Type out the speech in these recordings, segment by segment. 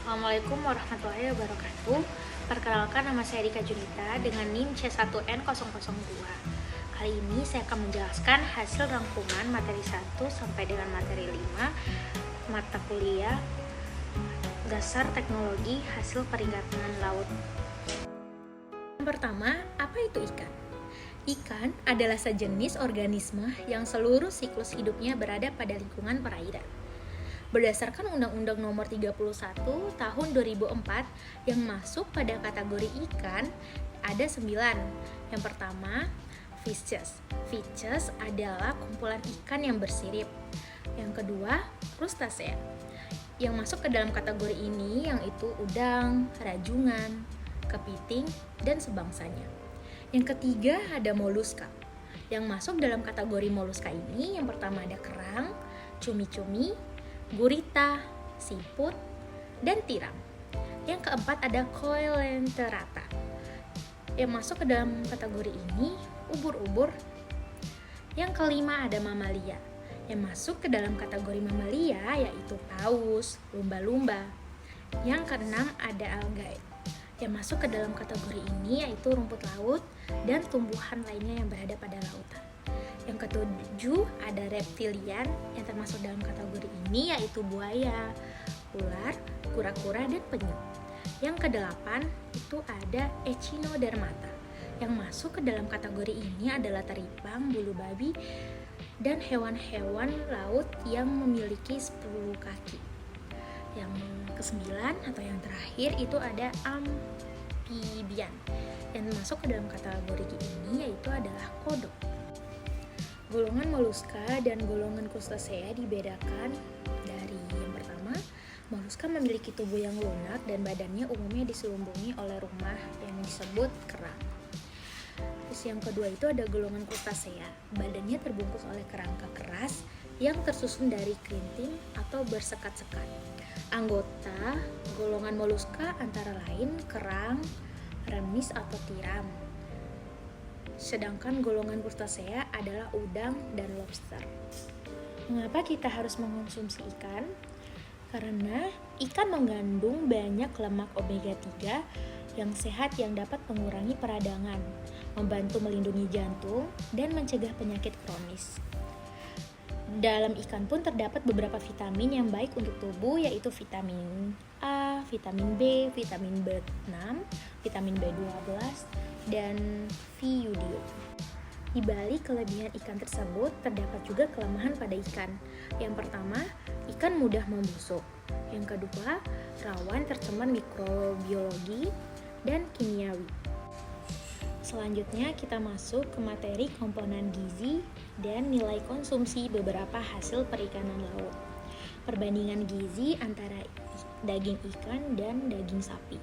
Assalamualaikum warahmatullahi wabarakatuh. Perkenalkan, nama saya Dika Junita dengan NIM C1N002. Kali ini saya akan menjelaskan hasil rangkuman materi 1 sampai dengan materi 5 mata kuliah Dasar Teknologi Hasil Perikanan Laut. Yang pertama, apa itu ikan? Ikan adalah sejenis organisme yang seluruh siklus hidupnya berada pada lingkungan perairan. Berdasarkan Undang-Undang Nomor 31 Tahun 2004 yang masuk pada kategori ikan ada 9. Yang pertama, fishes. Fishes adalah kumpulan ikan yang bersirip. Yang kedua, crustacea. Yang masuk ke dalam kategori ini yaitu udang, rajungan, kepiting, dan sebangsanya. Yang ketiga ada moluska. Yang masuk dalam kategori moluska ini yang pertama ada kerang, cumi-cumi, gurita, siput, dan tiram. Yang keempat ada coelenterata. Yang masuk ke dalam kategori ini ubur-ubur. Yang kelima ada mamalia. Yang masuk ke dalam kategori mamalia yaitu paus, lumba-lumba. Yang keenam ada algae. Yang masuk ke dalam kategori ini yaitu rumput laut dan tumbuhan lainnya yang berada pada lautan. Yang ketujuh ada reptilian yang termasuk dalam kategori ini yaitu buaya, ular, kura-kura, dan penyu. Yang kedelapan itu ada echinodermata. Yang masuk ke dalam kategori ini adalah teripang, bulu babi, dan hewan-hewan laut yang memiliki 10 kaki. Yang kesembilan atau yang terakhir itu ada amphibian. Yang masuk ke dalam kategori ini yaitu adalah kodok. Golongan moluska dan golongan crustacea dibedakan dari yang pertama, moluska memiliki tubuh yang lunak dan badannya umumnya diselubungi oleh rumah yang disebut kerang. Terus yang kedua itu ada golongan crustacea, badannya terbungkus oleh kerangka keras yang tersusun dari kerinting atau bersekat-sekat. Anggota golongan moluska antara lain kerang, remis atau tiram. Sedangkan golongan crustacea adalah udang dan lobster. Mengapa kita harus mengonsumsi ikan? Karena ikan mengandung banyak lemak omega 3 yang sehat yang dapat mengurangi peradangan, membantu melindungi jantung, dan mencegah penyakit kronis. Dalam ikan pun terdapat beberapa vitamin yang baik untuk tubuh yaitu vitamin A, vitamin B, vitamin B6, vitamin B12, dan iodium. Di balik kelebihan ikan tersebut, terdapat juga kelemahan pada ikan. Yang pertama, ikan mudah membusuk. Yang kedua, rawan tercemar mikrobiologi dan kimiawi. Selanjutnya kita masuk ke materi komponen gizi dan nilai konsumsi beberapa hasil perikanan laut. Perbandingan gizi antara daging ikan dan daging sapi.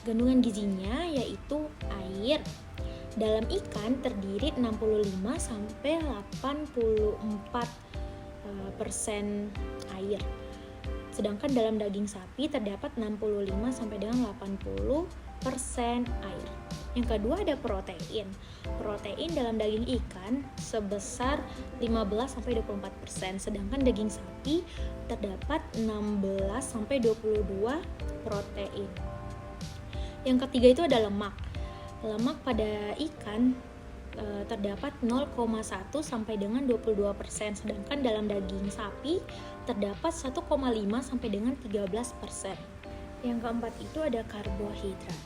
Kandungan gizinya yaitu air. Dalam ikan terdiri 65-84% air. Sedangkan dalam daging sapi terdapat 65-80% air. Yang kedua ada protein. Protein dalam daging ikan sebesar 15-24%, sedangkan daging sapi terdapat 16-22 protein. Yang ketiga itu ada lemak. Lemak pada ikan terdapat 0,1 sampai dengan 22%, sedangkan dalam daging sapi terdapat 1,5 sampai dengan 13%. Yang keempat itu ada karbohidrat.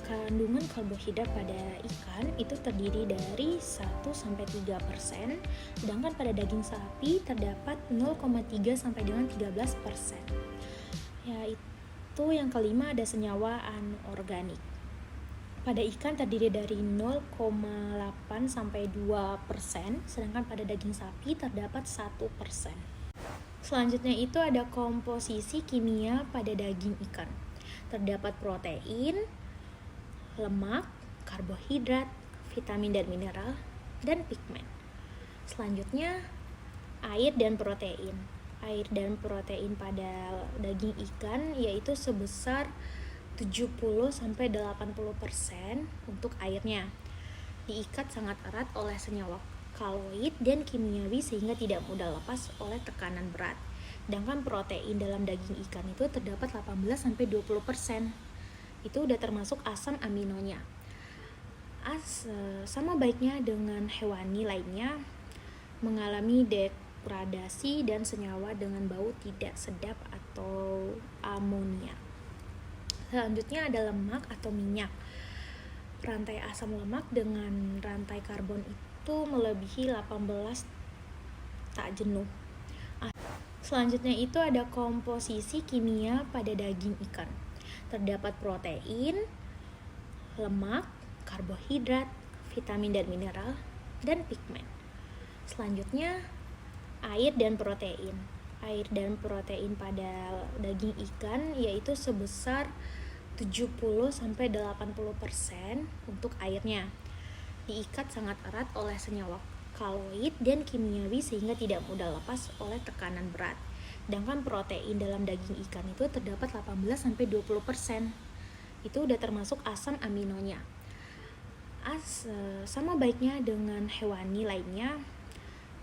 Kandungan karbohidrat pada ikan itu terdiri dari 1 sampai 3%, sedangkan pada daging sapi terdapat 0,3 sampai dengan 13%. Yaitu yang kelima ada senyawa anorganik. Pada ikan terdiri dari 0,8 sampai 2%, sedangkan pada daging sapi terdapat 1%. Selanjutnya itu ada komposisi kimia pada daging ikan. Terdapat protein, lemak, karbohidrat, vitamin dan mineral, dan pigmen. Selanjutnya air dan protein. Air dan protein pada daging ikan yaitu sebesar 70-80% untuk airnya. Diikat sangat erat oleh senyawa koloid dan kimiawi sehingga tidak mudah lepas oleh tekanan berat. Sedangkan protein dalam daging ikan itu terdapat 18-20%. Itu udah termasuk asam aminonya. Sama baiknya dengan hewani lainnya, mengalami degradasi dan senyawa dengan bau tidak sedap atau amonia. Selanjutnya ada lemak atau minyak. Rantai asam lemak dengan rantai karbon itu melebihi 18 tak jenuh. Selanjutnya itu ada komposisi kimia pada daging ikan. Terdapat protein, lemak, karbohidrat, vitamin dan mineral, dan pigmen. Selanjutnya air dan protein. Air dan protein pada daging ikan yaitu sebesar 70-80% untuk airnya. Diikat sangat erat oleh senyawa koloid dan kimiawi sehingga tidak mudah lepas oleh tekanan berat. Sedangkan protein dalam daging ikan itu terdapat 18-20%. Itu udah termasuk asam aminonya. Sama baiknya dengan hewani lainnya,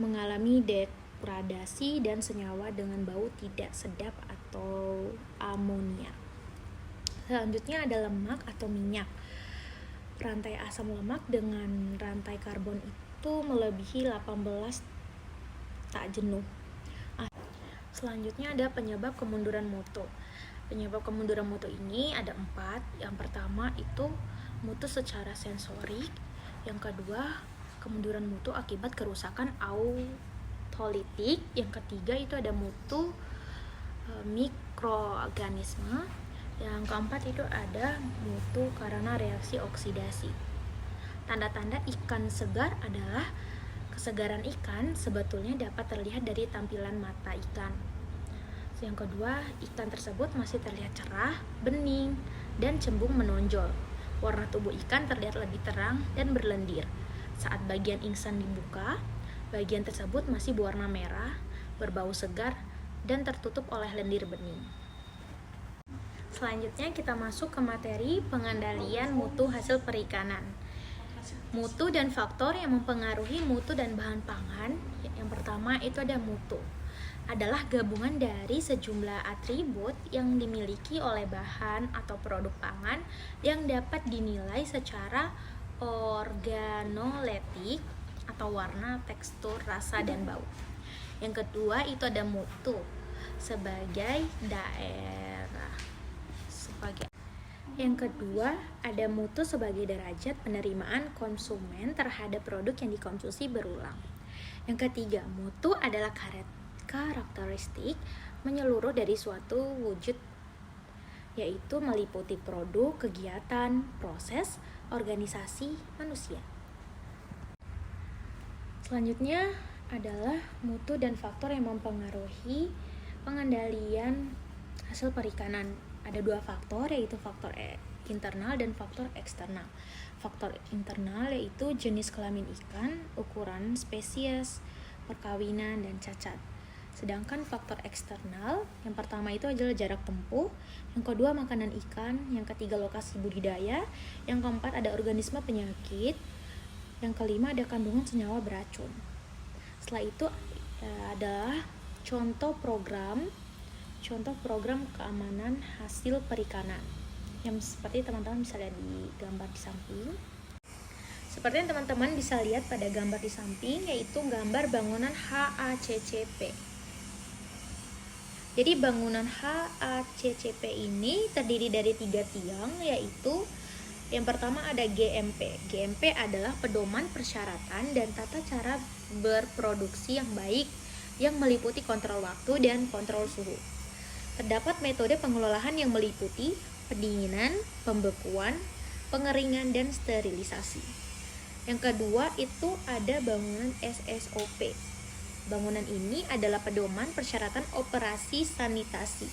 mengalami degradasi dan senyawa dengan bau tidak sedap atau amonia. Selanjutnya ada lemak atau minyak. Rantai asam lemak dengan rantai karbon itu melebihi 18 tak jenuh. Selanjutnya ada penyebab kemunduran mutu. Penyebab kemunduran mutu ini ada 4. Yang pertama itu mutu secara sensorik. Yang kedua, kemunduran mutu akibat kerusakan autolitik. Yang ketiga itu ada mutu mikroorganisme. Yang keempat itu ada mutu karena reaksi oksidasi. Tanda-tanda ikan segar adalah kesegaran ikan sebetulnya dapat terlihat dari tampilan mata ikan. Yang kedua, ikan tersebut masih terlihat cerah, bening, dan cembung menonjol. Warna tubuh ikan terlihat lebih terang dan berlendir. Saat bagian ingsan dibuka, bagian tersebut masih berwarna merah, berbau segar, dan tertutup oleh lendir bening. Selanjutnya kita masuk ke materi pengendalian mutu hasil perikanan. Mutu dan faktor yang mempengaruhi mutu dan bahan pangan. Yang pertama itu ada mutu. Adalah gabungan dari sejumlah atribut yang dimiliki oleh bahan atau produk pangan yang dapat dinilai secara organoleptik atau warna, tekstur, rasa, dan bau. Yang kedua itu ada mutu sebagai daerah. Yang kedua ada mutu sebagai derajat penerimaan konsumen terhadap produk yang dikonsumsi berulang. Yang ketiga, mutu adalah karakteristik menyeluruh dari suatu wujud, yaitu meliputi produk, kegiatan, proses, organisasi manusia. Selanjutnya adalah mutu dan faktor yang mempengaruhi pengendalian hasil perikanan. Ada 2 faktor, yaitu faktor internal dan faktor eksternal. Faktor internal yaitu jenis kelamin ikan, ukuran spesies, perkawinan, dan cacat. Sedangkan faktor eksternal, yang pertama itu adalah jarak tempuh, yang kedua makanan ikan, yang ketiga lokasi budidaya, yang keempat ada organisme penyakit, yang kelima ada kandungan senyawa beracun. Setelah itu adalah contoh program keamanan hasil perikanan yang seperti teman-teman bisa lihat di gambar di samping. Seperti yang teman-teman bisa lihat pada gambar di samping, yaitu gambar bangunan HACCP. Jadi bangunan HACCP ini terdiri dari 3 tiang, yaitu yang pertama ada GMP. GMP adalah pedoman persyaratan dan tata cara berproduksi yang baik yang meliputi kontrol waktu dan kontrol suhu. Terdapat metode pengelolaan yang meliputi pendinginan, pembekuan, pengeringan, dan sterilisasi. Yang kedua itu ada bangunan SSOP. Bangunan ini adalah pedoman persyaratan operasi sanitasi,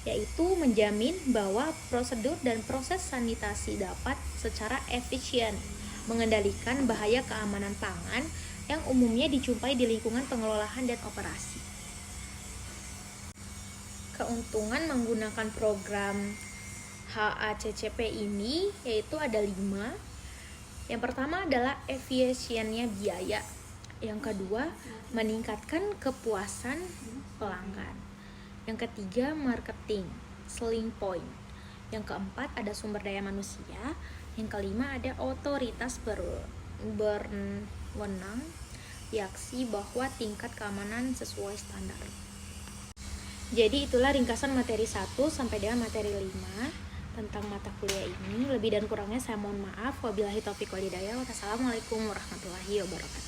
yaitu menjamin bahwa prosedur dan proses sanitasi dapat secara efisien mengendalikan bahaya keamanan pangan yang umumnya dijumpai di lingkungan pengelolaan dan operasi. Keuntungan menggunakan program HACCP ini yaitu ada 5. Yang pertama adalah efisiennya biaya. Yang kedua, meningkatkan kepuasan pelanggan. Yang ketiga, marketing, selling point. Yang keempat, ada sumber daya manusia. Yang kelima, ada otoritas berwenang, yaksi bahwa tingkat keamanan sesuai standar. Jadi itulah ringkasan materi 1 sampai dengan materi 5 tentang mata kuliah ini. Lebih dan kurangnya saya mohon maaf. Wabillahi taufiq walhidayah. Wassalamualaikum warahmatullahi wabarakatuh.